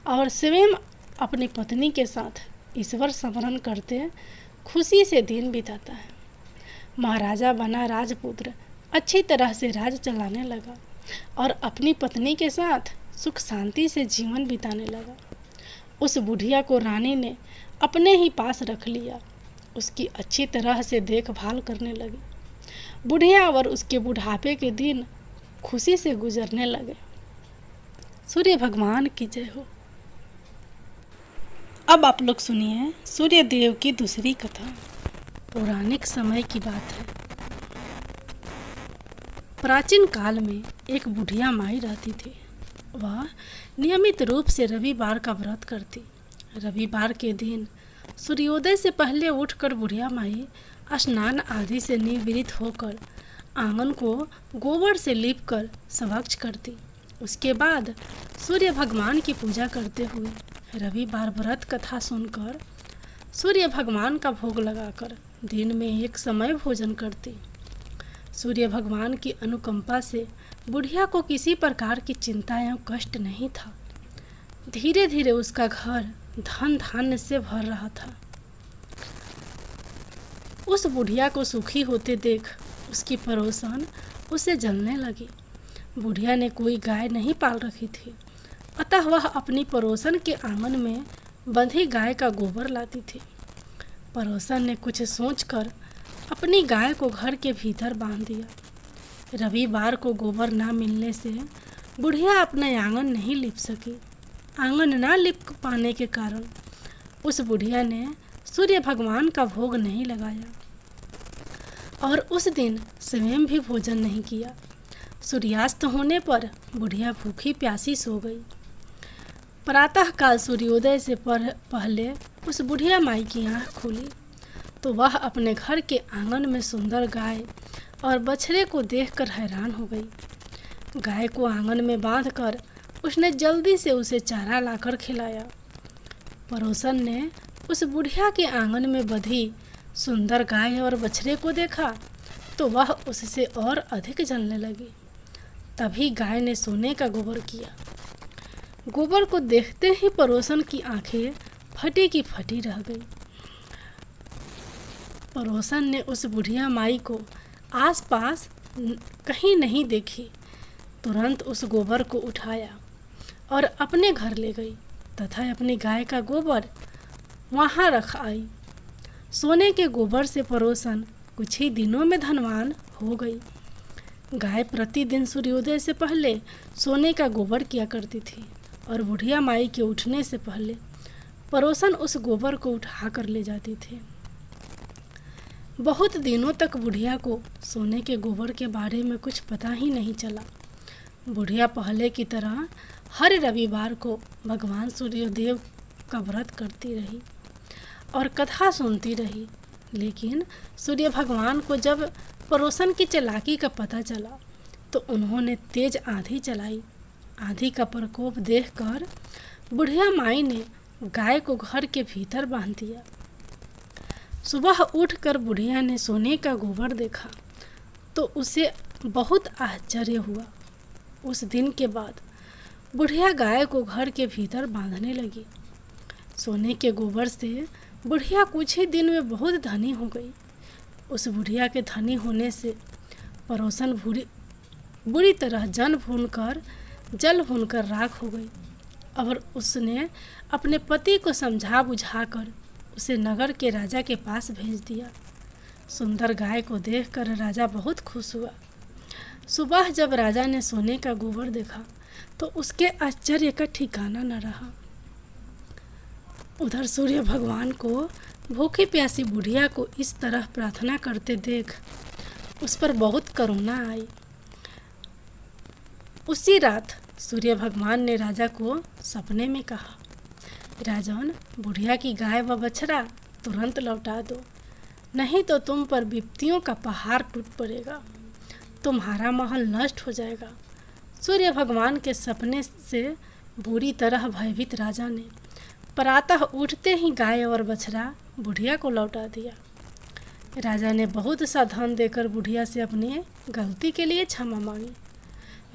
S1: और स्वयं अपनी पत्नी के साथ ईश्वर स्मरण करते खुशी से दिन बिताता है। महाराजा बना राजपुत्र अच्छी तरह से राज चलाने लगा और अपनी पत्नी के साथ सुख शांति से जीवन बिताने लगा। उस बुढ़िया को रानी ने अपने ही पास रख लिया, उसकी अच्छी तरह से देखभाल करने लगी। बुढ़िया और उसके बुढ़ापे के दिन खुशी से गुजरने लगे। सूर्य भगवान की जय हो। अब आप लोग सुनिए सूर्य देव की दूसरी कथा। पौराणिक समय की बात है। प्राचीन काल में एक बुढ़िया माई रहती थी। वह नियमित रूप से रविवार का व्रत करती। रविवार के दिन सूर्योदय से पहले उठकर बुढ़िया माई स्नान आदि से निवृत्त होकर आंगन को गोबर से लीपकर स्वच्छ करती। उसके बाद सूर्य भगवान की पूजा करते हुए रविवार व्रत कथा सुनकर सूर्य भगवान का भोग लगाकर दिन में एक समय भोजन करती। सूर्य भगवान की अनुकंपा से बुढ़िया को किसी प्रकार की चिंता या कष्ट नहीं था। धीरे धीरे उसका घर धन धान्य से भर रहा था। उस बुढ़िया को सुखी होते देख उसकी पड़ोसन उसे जलने लगी। बुढ़िया ने कोई गाय नहीं पाल रखी थी, अतः वह अपनी पड़ोसन के आंगन में बंधी गाय का गोबर लाती थी। पड़ोसन ने कुछ सोचकर अपनी गाय को घर के भीतर बांध दिया। रविवार को गोबर ना मिलने से बुढ़िया अपना आंगन नहीं लीप सकी। आंगन ना लीप पाने के कारण उस बुढ़िया ने सूर्य भगवान का भोग नहीं लगाया और उस दिन स्वयं भी भोजन नहीं किया। सूर्यास्त होने पर बुढ़िया भूखी प्यासी सो गई। प्रातःकाल सूर्योदय से पहले उस बुढ़िया माई की आँख खुली तो वह अपने घर के आंगन में सुंदर गाय और बछड़े को देखकर हैरान हो गई। गाय को आंगन में बांधकर उसने जल्दी से उसे चारा लाकर खिलाया। पड़ोसन ने उस बुढ़िया के आंगन में बंधी सुंदर गाय और बछड़े को देखा तो वह उससे और अधिक जलने लगी। तभी गाय ने सोने का गोबर किया। गोबर को देखते ही पड़ोसन की आंखें फटी की फटी रह गई। पड़ोसन ने उस बुढ़िया माई को आसपास कहीं नहीं देखी, तुरंत उस गोबर को उठाया और अपने घर ले गई तथा अपनी गाय का गोबर वहाँ रख आई। सोने के गोबर से पड़ोसन कुछ ही दिनों में धनवान हो गई। गाय प्रतिदिन सूर्योदय से पहले सोने का गोबर किया करती थी और बुढ़िया माई के उठने से पहले पड़ोसन उस गोबर को उठा कर ले जाती थी। बहुत दिनों तक बुढ़िया को सोने के गोबर के बारे में कुछ पता ही नहीं चला। बुढ़िया पहले की तरह हर रविवार को भगवान सूर्यदेव का व्रत करती रही और कथा सुनती रही, लेकिन सूर्य भगवान को जब पड़ोसन की चालाकी का पता चला तो उन्होंने तेज आंधी चलाई। आंधी का प्रकोप देखकर बुढ़िया माई ने गाय को घर के भीतर बांध दिया। सुबह उठकर बुढ़िया ने सोने का गोबर देखा तो उसे बहुत आश्चर्य हुआ। उस दिन के बाद बुढ़िया गाय को घर के भीतर बांधने लगी। सोने के गोबर से बुढ़िया कुछ ही दिन में बहुत धनी हो गई। उस बुढ़िया के धनी होने से पड़ोसन बुरी तरह जल भूनकर राख हो गई और उसने अपने पति को समझा बुझाकर उसे नगर के राजा के पास भेज दिया। सुंदर गाय को देखकर राजा बहुत खुश हुआ। सुबह जब राजा ने सोने का गोबर देखा तो उसके आश्चर्य का ठिकाना न रहा। उधर सूर्य भगवान को भूखी प्यासी बुढ़िया को इस तरह प्रार्थना करते देख उस पर बहुत करुणा आई। उसी रात सूर्य भगवान ने राजा को सपने में कहा, राजन, बुढ़िया की गाय व बछड़ा तुरंत लौटा दो, नहीं तो तुम पर विपत्तियों का पहाड़ टूट पड़ेगा, तुम्हारा महल नष्ट हो जाएगा। सूर्य भगवान के सपने से बुरी तरह भयभीत राजा ने प्रातः उठते ही गाय और बछड़ा बुढ़िया को लौटा दिया। राजा ने बहुत सा धन देकर बुढ़िया से अपनी गलती के लिए क्षमा मांगी।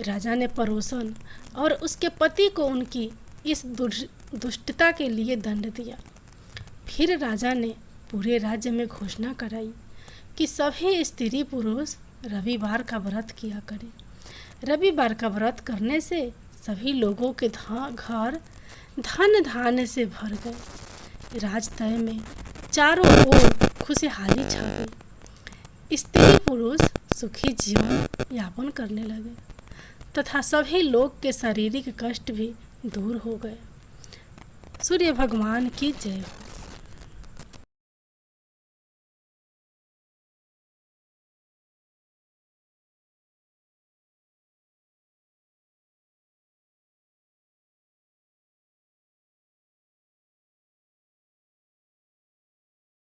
S1: राजा ने पड़ोसन और उसके पति को उनकी इस दुष्टता के लिए दंड दिया। फिर राजा ने पूरे राज्य में घोषणा कराई कि सभी स्त्री पुरुष रविवार का व्रत किया करें। रविवार का व्रत करने से सभी लोगों के घर धन धान्य से भर गए। राजतय में चारों ओर खुशहाली छा गई। स्त्री पुरुष सुखी जीवन यापन करने लगे तथा सभी लोग के शारीरिक कष्ट भी दूर हो गए। सूर्य भगवान की जय हो।